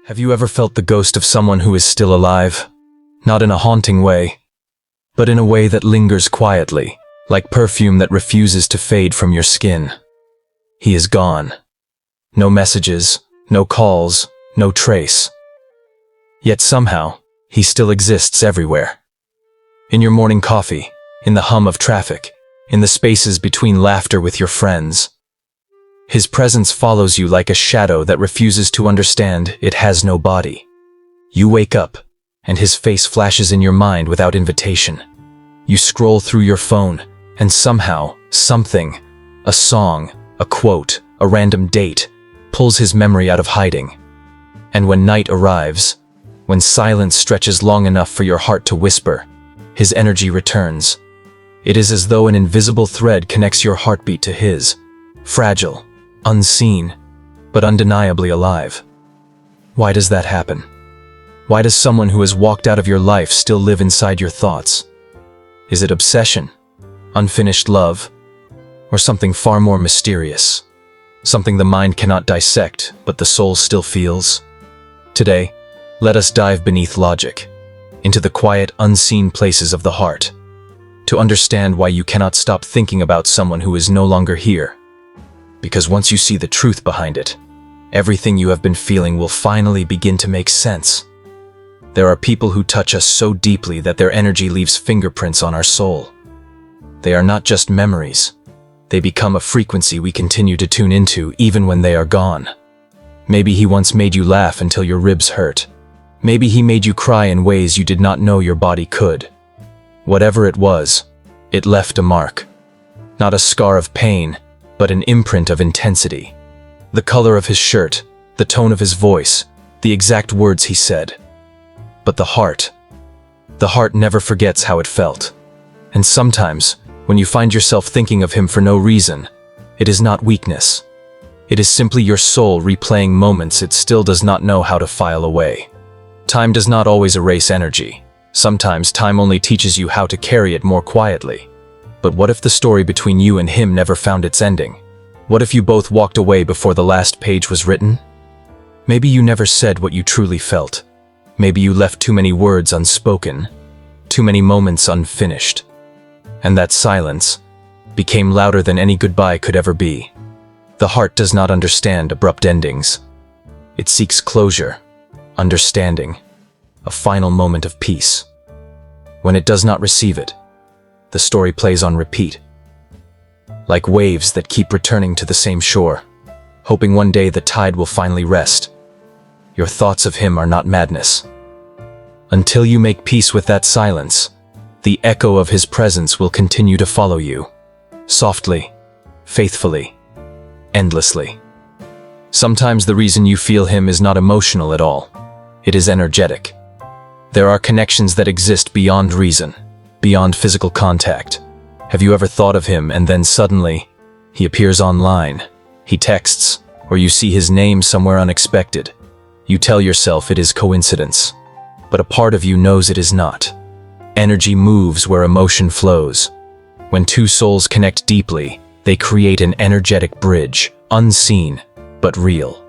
Have you ever felt the ghost of someone who is still alive? Not in a haunting way, but in a way that lingers quietly, like perfume that refuses to fade from your skin. He is gone. No messages, no calls, no trace. Yet somehow, he still exists everywhere. In your morning coffee, in the hum of traffic, in the spaces between laughter with your friends. His presence follows you like a shadow that refuses to understand it has no body. You wake up, and his face flashes in your mind without invitation. You scroll through your phone, and somehow, something, a song, a quote, a random date, pulls his memory out of hiding. And when night arrives, when silence stretches long enough for your heart to whisper, his energy returns. It is as though an invisible thread connects your heartbeat to his, fragile, unseen, but undeniably alive. Why does that happen? Why does someone who has walked out of your life still live inside your thoughts? Is it obsession, unfinished love, or something far more mysterious? Something the mind cannot dissect, but the soul still feels? Today, let us dive beneath logic, into the quiet, unseen places of the heart, to understand why you cannot stop thinking about someone who is no longer here. Because once you see the truth behind it, everything you have been feeling will finally begin to make sense. There are people who touch us so deeply that their energy leaves fingerprints on our soul. They are not just memories. They become a frequency we continue to tune into even when they are gone. Maybe he once made you laugh until your ribs hurt. Maybe he made you cry in ways you did not know your body could. Whatever it was, it left a mark. Not a scar of pain, but an imprint of intensity. The color of his shirt, the tone of his voice, the exact words he said. But the heart never forgets how it felt. And sometimes, when you find yourself thinking of him for no reason, it is not weakness. It is simply your soul replaying moments it still does not know how to file away. Time does not always erase energy. Sometimes time only teaches you how to carry it more quietly. But what if the story between you and him never found its ending? What if you both walked away before the last page was written? Maybe you never said what you truly felt. Maybe you left too many words unspoken, too many moments unfinished. And that silence became louder than any goodbye could ever be. The heart does not understand abrupt endings. It seeks closure, understanding, a final moment of peace. When it does not receive it, the story plays on repeat, like waves that keep returning to the same shore, hoping one day the tide will finally rest. Your thoughts of him are not madness. Until you make peace with that silence, the echo of his presence will continue to follow you, softly, faithfully, endlessly. Sometimes the reason you feel him is not emotional at all. It is energetic. There are connections that exist beyond reason, beyond physical contact. Have you ever thought of him and then suddenly, he appears online, he texts, or you see his name somewhere unexpected? You tell yourself it is coincidence, but a part of you knows it is not. Energy moves where emotion flows. When two souls connect deeply, they create an energetic bridge, unseen, but real.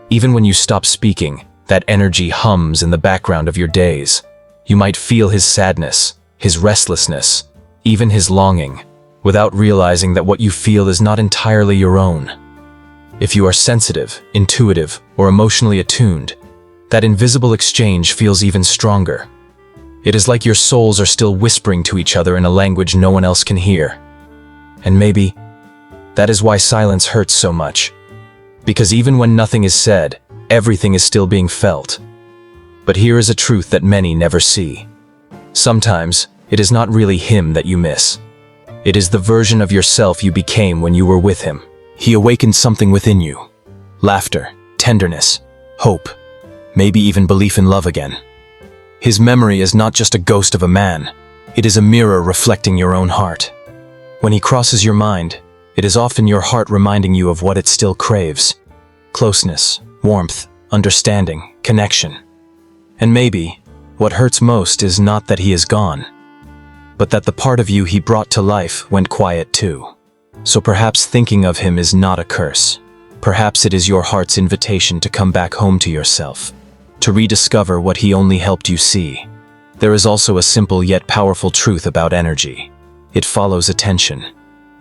Even when you stop speaking, that energy hums in the background of your days. You might feel his sadness, his restlessness, even his longing, without realizing that what you feel is not entirely your own. If you are sensitive, intuitive, or emotionally attuned, that invisible exchange feels even stronger. It is like your souls are still whispering to each other in a language no one else can hear. And maybe that is why silence hurts so much. Because even when nothing is said, everything is still being felt. But here is a truth that many never see. Sometimes, it is not really him that you miss. It is the version of yourself you became when you were with him. He awakened something within you. Laughter, tenderness, hope, maybe even belief in love again. His memory is not just a ghost of a man. It is a mirror reflecting your own heart. When he crosses your mind, it is often your heart reminding you of what it still craves. Closeness, warmth, understanding, connection. And maybe, what hurts most is not that he is gone, but that the part of you he brought to life went quiet too. So perhaps thinking of him is not a curse. Perhaps it is your heart's invitation to come back home to yourself. to rediscover what he only helped you see. There is also a simple yet powerful truth about energy. It follows attention.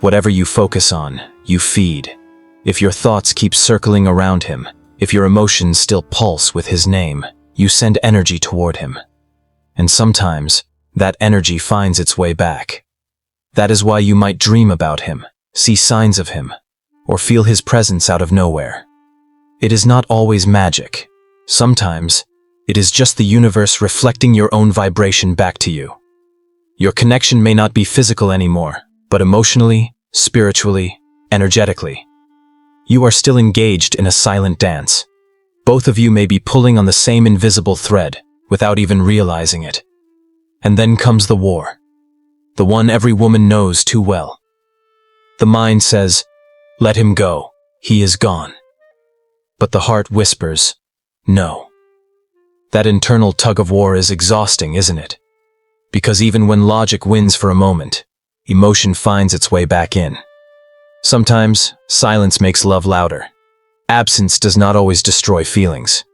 Whatever you focus on, you feed. If your thoughts keep circling around him, if your emotions still pulse with his name, you send energy toward him. And sometimes, that energy finds its way back. That is why you might dream about him, see signs of him, or feel his presence out of nowhere. It is not always magic. Sometimes, it is just the universe reflecting your own vibration back to you. Your connection may not be physical anymore, but emotionally, spiritually, energetically. You are still engaged in a silent dance. Both of you may be pulling on the same invisible thread without even realizing it. And then comes the war. The one every woman knows too well. The mind says, "Let him go. He is gone." But the heart whispers, "No." That internal tug of war is exhausting, isn't it? Because even when logic wins for a moment, emotion finds its way back in. Sometimes, silence makes love louder. Absence does not always destroy feelings.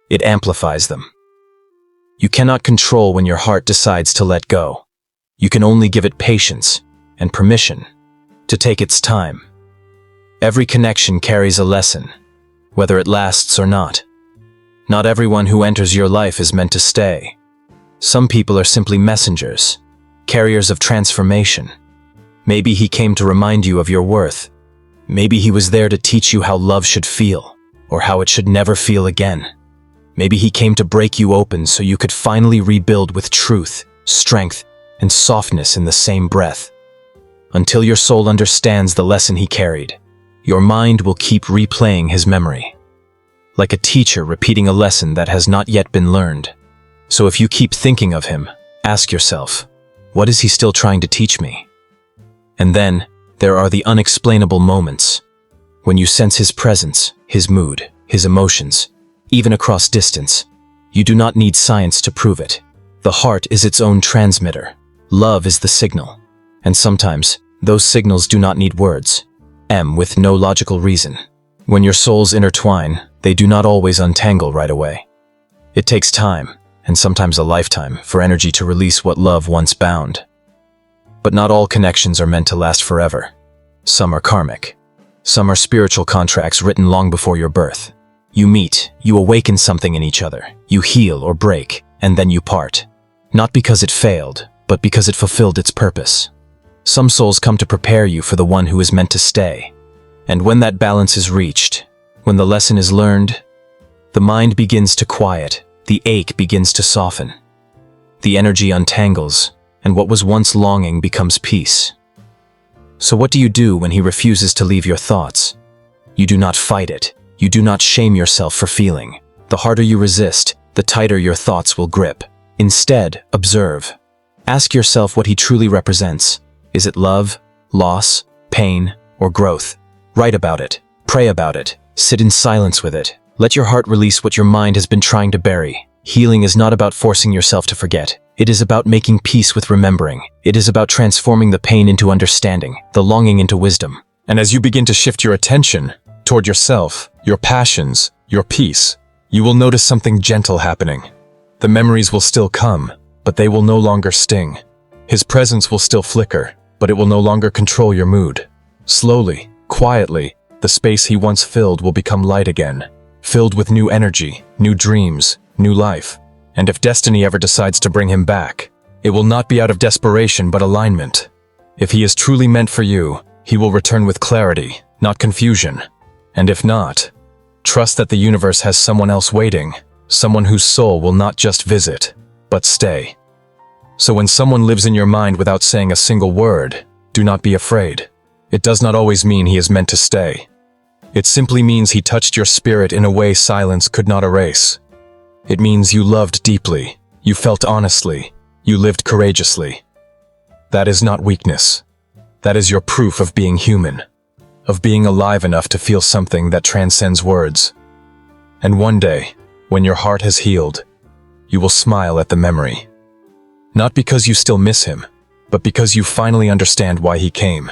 It amplifies them. You cannot control when your heart decides to let go. You can only give it patience and permission to take its time. Every connection carries a lesson, whether it lasts or not. Not everyone who enters your life is meant to stay. Some people are simply messengers, carriers of transformation. Maybe he came to remind you of your worth. Maybe he was there to teach you how love should feel, or how it should never feel again. Maybe he came to break you open so you could finally rebuild with truth, strength, and softness in the same breath. Until your soul understands the lesson he carried, your mind will keep replaying his memory. Like a teacher repeating a lesson that has not yet been learned. So if you keep thinking of him, ask yourself, what is he still trying to teach me? And then, there are the unexplainable moments. When you sense his presence, his mood, his emotions, even across distance. You do not need science to prove it. The heart is its own transmitter. Love is the signal. And sometimes, those signals do not need words. With no logical reason. When your souls intertwine, they do not always untangle right away. It takes time, and sometimes a lifetime, for energy to release what love once bound. But not all connections are meant to last forever. Some are karmic. Some are spiritual contracts written long before your birth. You meet, you awaken something in each other, you heal or break, and then you part. Not because it failed, but because it fulfilled its purpose. Some souls come to prepare you for the one who is meant to stay. And when that balance is reached, when the lesson is learned, the mind begins to quiet, the ache begins to soften. The energy untangles, and what was once longing becomes peace. So what do you do when he refuses to leave your thoughts? You do not fight it. You do not shame yourself for feeling. The harder you resist, the tighter your thoughts will grip. Instead, observe. Ask yourself what he truly represents. Is it love, loss, pain, or growth? Write about it. Pray about it. Sit in silence with it. Let your heart release what your mind has been trying to bury. Healing is not about forcing yourself to forget. It is about making peace with remembering. It is about transforming the pain into understanding, the longing into wisdom. And as you begin to shift your attention toward yourself, your passions, your peace, you will notice something gentle happening. The memories will still come, but they will no longer sting. His presence will still flicker, but it will no longer control your mood. Slowly, quietly, the space he once filled will become light again, filled with new energy, new dreams, new life. And if destiny ever decides to bring him back, it will not be out of desperation but alignment. If he is truly meant for you, he will return with clarity, not confusion. And if not, trust that the universe has someone else waiting, someone whose soul will not just visit, but stay. So when someone lives in your mind without saying a single word, do not be afraid. It does not always mean he is meant to stay. It simply means he touched your spirit in a way silence could not erase. It means you loved deeply, you felt honestly, you lived courageously. That is not weakness. That is your proof of being human, of being alive enough to feel something that transcends words. And one day, when your heart has healed, you will smile at the memory. Not because you still miss him, but because you finally understand why he came.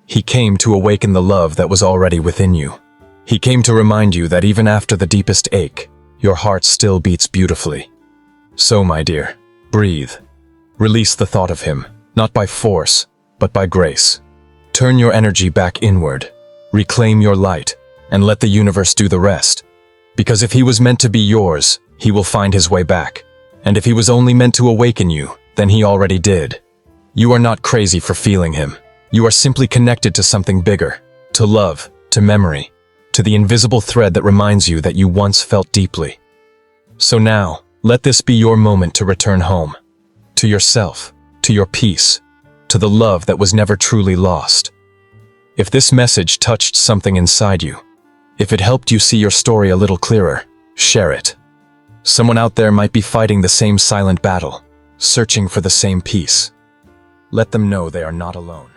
He came to awaken the love that was already within you. He came to remind you that even after the deepest ache, your heart still beats beautifully. So, my dear, breathe. Release the thought of him, not by force, but by grace. Turn your energy back inward. Reclaim your light, and let the universe do the rest. Because if he was meant to be yours, he will find his way back. And if he was only meant to awaken you, then he already did. You are not crazy for feeling him. You are simply connected to something bigger, to love, to memory, to the invisible thread that reminds you that you once felt deeply. So now, let this be your moment to return home. To yourself, to your peace, to the love that was never truly lost. If this message touched something inside you, if it helped you see your story a little clearer, share it. Someone out there might be fighting the same silent battle, searching for the same peace. Let them know they are not alone.